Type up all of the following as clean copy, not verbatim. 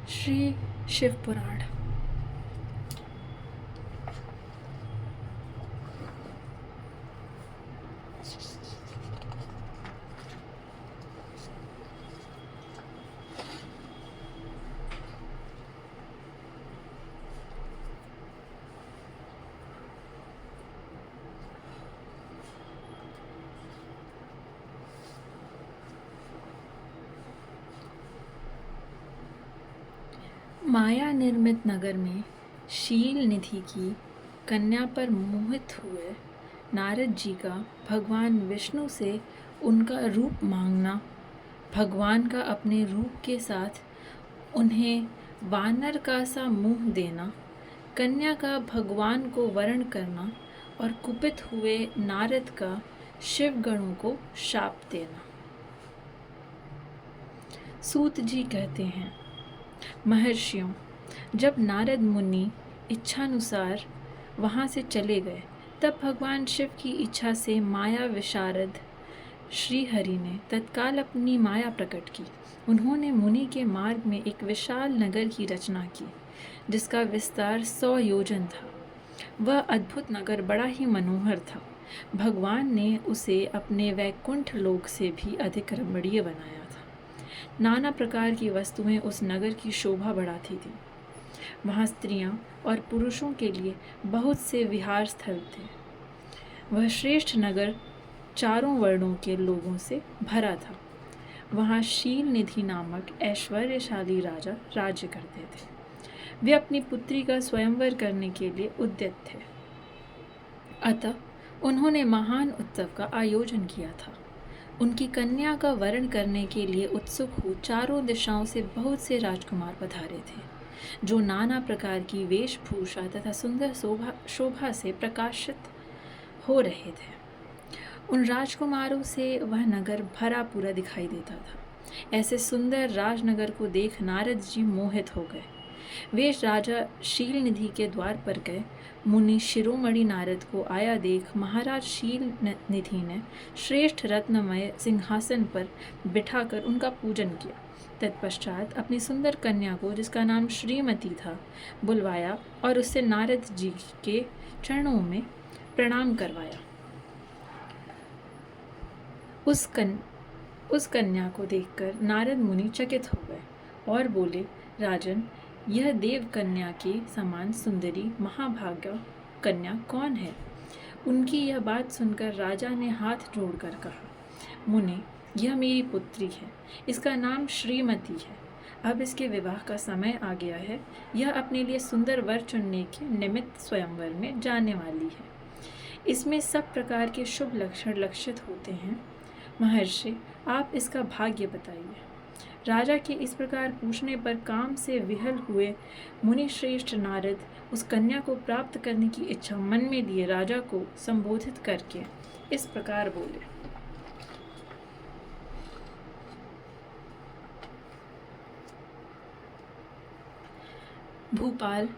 श्री शिव पुराण। माया निर्मित नगर में शील निधि की कन्या पर मोहित हुए नारद जी का भगवान विष्णु से उनका रूप मांगना, भगवान का अपने रूप के साथ उन्हें वानर का सा मुंह देना, कन्या का भगवान को वरण करना और कुपित हुए नारद का शिवगणों को शाप देना। सूत जी कहते हैं, महर्षियों, जब नारद मुनि इच्छानुसार वहाँ से चले गए, तब भगवान शिव की इच्छा से माया विशारद श्री हरि ने तत्काल अपनी माया प्रकट की। उन्होंने मुनि के मार्ग में एक विशाल नगर की रचना की, जिसका विस्तार 100 योजन था। वह अद्भुत नगर बड़ा ही मनोहर था। भगवान ने उसे अपने वैकुंठ लोक से भी अधिक रमणीय बनाया था। नाना प्रकार की वस्तुएं उस नगर की शोभा बढ़ाती थीं। वहाँ स्त्रियां और पुरुषों के लिए बहुत से विहार स्थल थे। वह श्रेष्ठ नगर चारों वर्णों के लोगों से भरा था। वहाँ शील निधि नामक ऐश्वर्यशाली राजा राज्य करते थे। वे अपनी पुत्री का स्वयंवर करने के लिए उद्यत थे। अतः उन्होंने महान उत्सव का आयोजन किया था। उनकी कन्या का वरण करने के लिए उत्सुक हो चारों दिशाओं से बहुत से राजकुमार पधारे थे, जो नाना प्रकार की वेशभूषा तथा सुंदर शोभा से प्रकाशित हो रहे थे। उन राजकुमारों से वह नगर भरा पूरा दिखाई देता था। ऐसे सुंदर राजनगर को देख नारद जी मोहित हो गए। वे राजा शील निधि के द्वार पर गए। मुनि शिरोमणि नारद को आया देख महाराज शील निधि ने श्रेष्ठ रत्नमय सिंहासन पर बिठाकर उनका पूजन किया। तत्पश्चात अपनी सुंदर कन्या को, जिसका नाम श्रीमती था, बुलवाया और उससे नारद जी के चरणों में प्रणाम करवाया। उस कन्या को देखकर नारद मुनि चकित हो गए और बोले, राजन, यह देव कन्या के समान सुंदरी महाभागा कन्या कौन है? उनकी यह बात सुनकर राजा ने हाथ जोड़कर कहा, मुने, यह मेरी पुत्री है। इसका नाम श्रीमती है। अब इसके विवाह का समय आ गया है। यह अपने लिए सुंदर वर चुनने के निमित्त स्वयंवर में जाने वाली है। इसमें सब प्रकार के शुभ लक्षण लक्षित होते हैं। महर्षि, आप इसका भाग्य बताइए। राजा के इस प्रकार पूछने पर काम से विहल हुए मुनि श्रेष्ठ नारद उस कन्या को प्राप्त करने की इच्छा मन में लिए राजा को संबोधित करके इस प्रकार बोले, भूपाल,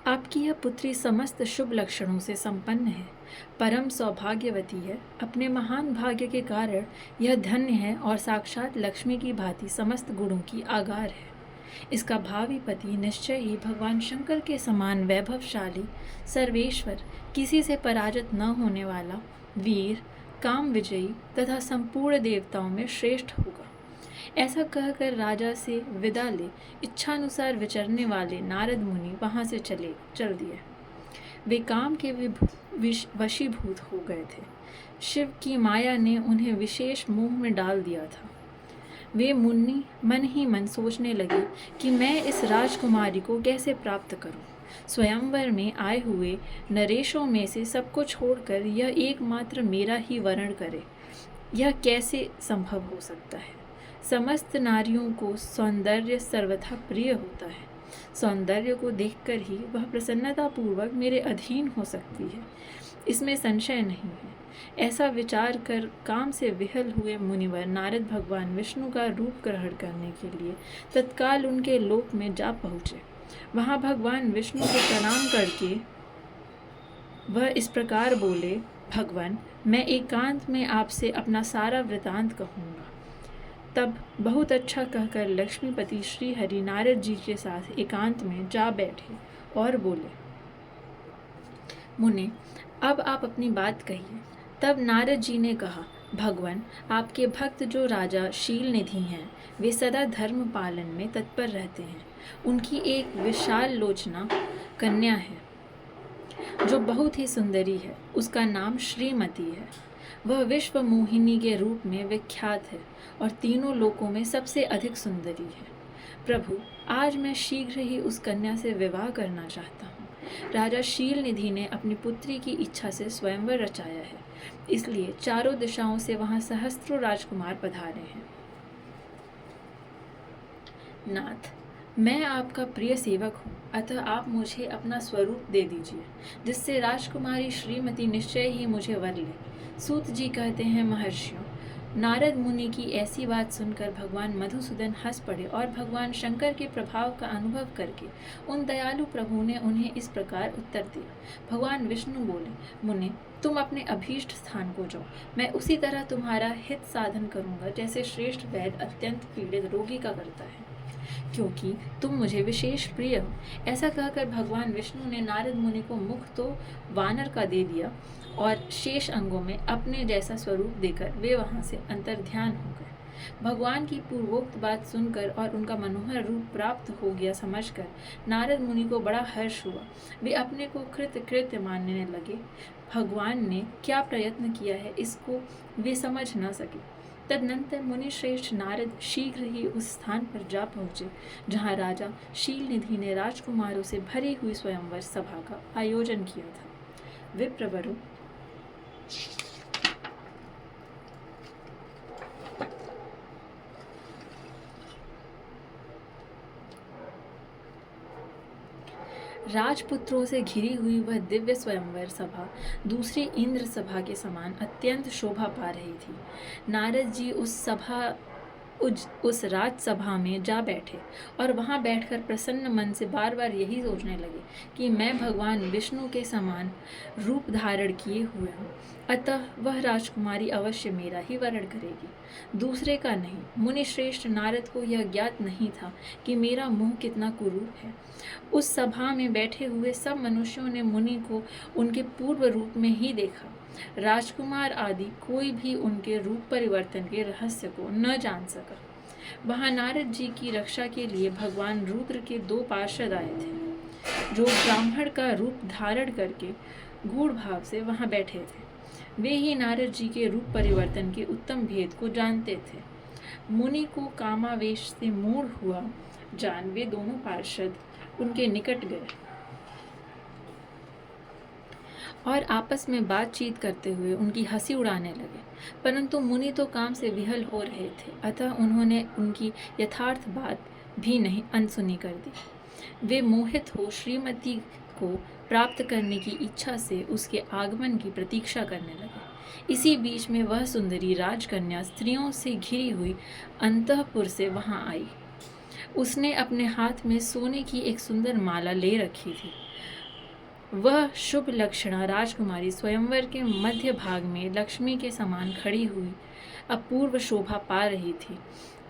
आपकी यह पुत्री समस्त शुभ लक्षणों से संपन्न है, परम सौभाग्यवती है। अपने महान भाग्य के कारण यह धन्य है और साक्षात लक्ष्मी की भांति समस्त गुणों की आगार है। इसका भावी पति निश्चय ही भगवान शंकर के समान वैभवशाली, सर्वेश्वर, किसी से पराजित न होने वाला, वीर, काम विजयी तथा संपूर्ण देवताओं में श्रेष्ठ होगा। ऐसा कहकर राजा से विदा ले इच्छानुसार विचरने वाले नारद मुनि वहाँ से चल दिए। वे काम के वशीभूत हो गए थे। शिव की माया ने उन्हें विशेष मोह में डाल दिया था। वे मुनि मन ही मन सोचने लगे कि मैं इस राजकुमारी को कैसे प्राप्त करूं। स्वयंवर में आए हुए नरेशों में से सबको छोड़कर यह एकमात्र मेरा ही वरण करे, यह कैसे संभव हो सकता है? समस्त नारियों को सौंदर्य सर्वथा प्रिय होता है। सौंदर्य को देखकर ही वह प्रसन्नतापूर्वक मेरे अधीन हो सकती है, इसमें संशय नहीं है। ऐसा विचार कर काम से विहल हुए मुनिवर नारद भगवान विष्णु का रूप ग्रहण करने के लिए तत्काल उनके लोक में जा पहुँचे। वहाँ भगवान विष्णु को प्रणाम करके वह इस प्रकार बोले, भगवान, मैं एकांत में आपसे अपना सारा वृतांत कहूँगा। तब बहुत अच्छा कहकर लक्ष्मीपति श्री हरि नारद जी के साथ एकांत में जा बैठे और बोले, मुने, अब आप अपनी बात कहिए। तब नारद जी ने कहा, भगवान, आपके भक्त जो राजा शील निधि हैं, वे सदा धर्म पालन में तत्पर रहते हैं। उनकी एक विशाल लोचना कन्या है जो बहुत ही सुंदरी है। उसका नाम श्रीमती है। वह विश्व मोहिनी के रूप में विख्यात है और तीनों लोकों में सबसे अधिक सुंदरी है। प्रभु, आज मैं शीघ्र ही उस कन्या से विवाह करना चाहता हूँ। राजा शील निधि ने अपनी पुत्री की इच्छा से स्वयंवर रचाया है, इसलिए चारों दिशाओं से वहां सहस्त्रों राजकुमार पधारे हैं। नाथ, मैं आपका प्रिय सेवक हूँ, अतः आप मुझे अपना स्वरूप दे दीजिए, जिससे राजकुमारी श्रीमती निश्चय ही मुझे वर ले। सूत जी कहते हैं, महर्षियों, नारद मुनि की ऐसी बात सुनकर भगवान मधुसूदन हंस पड़े और भगवान शंकर के प्रभाव का अनुभव करके उन दयालु प्रभु ने उन्हें इस प्रकार उत्तर दिया। भगवान विष्णु बोले, मुने, तुम अपने अभीष्ट स्थान को जाओ। मैं उसी तरह तुम्हारा हित साधन करूंगा जैसे श्रेष्ठ वैद्य अत्यंत पीड़ित रोगी का करता है, क्योंकि तुम मुझे विशेष प्रिय हो। ऐसा कहकर भगवान विष्णु ने नारद मुनि को मुख तो वानर का दे दिया और शेष अंगों में अपने जैसा स्वरूप देकर वे वहां से अंतर्ध्यान हो गए। भगवान की पूर्वोक्त बात सुनकर और उनका मनोहर रूप प्राप्त हो गया समझकर नारद मुनि को बड़ा हर्ष हुआ। वे अपने को कृत्य मानने लगे। भगवान ने क्या प्रयत्न किया है इसको वे समझ न सके। तदनंतर मुनि श्रेष्ठ नारद शीघ्र ही उस स्थान पर जा पहुँचे जहाँ राजा शील निधि ने राजकुमारों से भरी हुई स्वयंवर सभा का आयोजन किया था। विप्रवरों, राजपुत्रों से घिरी हुई वह दिव्य स्वयंवर सभा दूसरी इंद्र सभा के समान अत्यंत शोभा पा रही थी। नारद जी उस राजसभा में जा बैठे और वहां बैठकर प्रसन्न मन से बार बार यही सोचने लगे कि मैं भगवान विष्णु के समान रूप धारण किए हुए हूँ, अतः वह राजकुमारी अवश्य मेरा ही वरण करेगी, दूसरे का नहीं। मुनि श्रेष्ठ नारद को यह ज्ञात नहीं था कि मेरा मुंह कितना कुरूप है। उस सभा में बैठे हुए सब मनुष्यों ने मुनि को उनके पूर्व रूप में ही देखा। राजकुमार आदि कोई भी उनके रूप परिवर्तन के रहस्य को न जान सका। वहां नारद जी की रक्षा के लिए भगवान रुद्र के 2 पार्षद आए थे, जो ब्राह्मण का रूप धारण करके गूढ़ भाव से वहां बैठे थे। वे ही नारद जी के रूप परिवर्तन के उत्तम भेद को जानते थे। मुनि को कामावेश से मूढ़ हुआ जान वे दोनों पार्षद उनके निकट गए और आपस में बातचीत करते हुए उनकी हंसी उड़ाने लगे। परंतु मुनि तो काम से विहल हो रहे थे, अतः उन्होंने उनकी यथार्थ बात भी नहीं अनसुनी कर दी। वे मोहित हो श्रीमती को प्राप्त करने की इच्छा से उसके आगमन की प्रतीक्षा करने लगे। इसी बीच में वह सुंदरी राजकन्या स्त्रियों से घिरी हुई अंतःपुर से वहां आई। उसने अपने हाथ में सोने की एक सुंदर माला ले रखी थी। वह शुभ लक्षणा राजकुमारी स्वयंवर के मध्य भाग में लक्ष्मी के समान खड़ी हुई अपूर्व शोभा पा रही थी।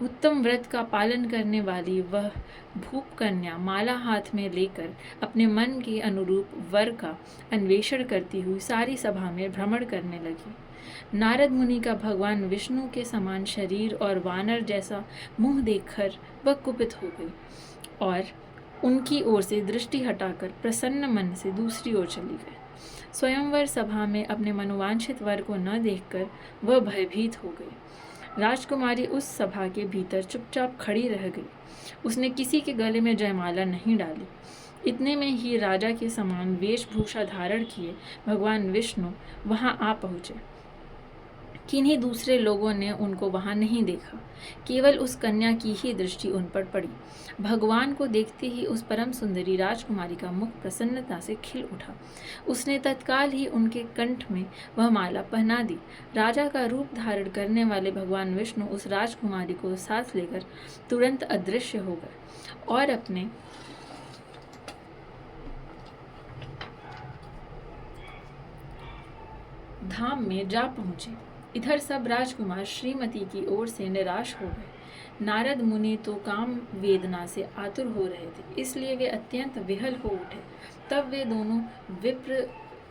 उत्तम व्रत का पालन करने वाली वह भूप कन्या माला हाथ में लेकर अपने मन के अनुरूप वर का अन्वेषण करती हुई सारी सभा में भ्रमण करने लगी। नारद मुनि का भगवान विष्णु के समान शरीर और वानर जैसा मुंह देखकर वह कुपित हो गई और उनकी ओर से दृष्टि हटाकर प्रसन्न मन से दूसरी ओर चली गई। स्वयंवर सभा में अपने मनोवांछित वर को न देखकर वह भयभीत हो गई। राजकुमारी उस सभा के भीतर चुपचाप खड़ी रह गई। उसने किसी के गले में जयमाला नहीं डाली। इतने में ही राजा के समान वेशभूषा धारण किए भगवान विष्णु वहां आ पहुँचे। किन्हीं दूसरे लोगों ने उनको वहां नहीं देखा, केवल उस कन्या की ही दृष्टि उन पर पड़ी। भगवान को देखते ही उस परम सुंदरी राजकुमारी का मुख प्रसन्नता से खिल उठा। उसने तत्काल ही उनके कंठ में वह माला पहना दी। राजा का रूप धारण करने वाले भगवान विष्णु उस राजकुमारी को साथ लेकर तुरंत अदृश्य हो गए और अपने धाम में जा पहुंचे। इधर सब राजकुमार श्रीमती की ओर से निराश हो गए। नारद मुनि तो काम वेदना से आतुर हो रहे थे, इसलिए वे अत्यंत विहल हो उठे। तब वे दोनों विप्र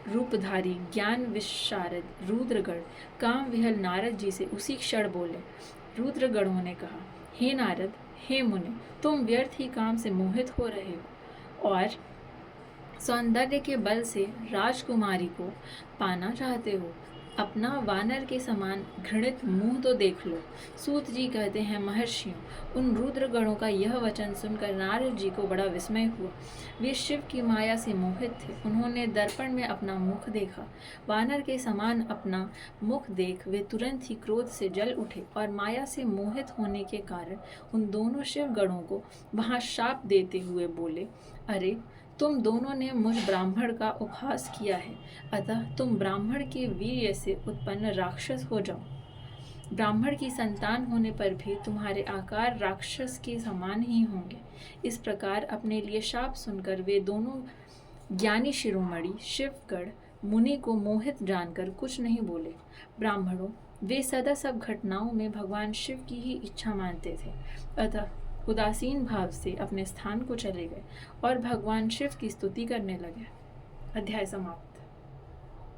रूपधारी ज्ञान विशारद रुद्रगण काम विहल नारद जी से उसी क्षण बोले। रुद्रगणों ने कहा, हे नारद, हे मुनि, तुम व्यर्थ ही काम से मोहित हो रहे हो और सौंदर्य के बल से राजकुमारी को पाना चाहते हो। अपना वानर के समान घृणित मुंह तो देख लो। सूत जी कहते हैं, महर्षियों, उन रुद्रगणों का यह वचन सुनकर नारद जी को बड़ा विस्मय हुआ। वे शिव की माया से मोहित थे। उन्होंने दर्पण में अपना मुख देखा। वानर के समान अपना मुख देख वे तुरंत ही क्रोध से जल उठे और माया से मोहित होने के कारण उन दोनों शिव गणों को वहां शाप देते हुए बोले, अरे, तुम दोनों ने मुझ ब्राह्मण का उपहास किया है, अतः तुम ब्राह्मण के वीर्य से उत्पन्न राक्षस हो जाओ। ब्राह्मण की संतान होने पर भी तुम्हारे आकार राक्षस के समान ही होंगे। इस प्रकार अपने लिए शाप सुनकर वे दोनों ज्ञानी शिरोमणि शिवगण मुनि को मोहित जानकर कुछ नहीं बोले। ब्राह्मणों, वे सदा सब घटनाओं में भगवान शिव की ही इच्छा मानते थे, अतः उदासीन भाव से अपने स्थान को चले गए और भगवान शिव की स्तुति करने लगे। अध्याय समाप्त।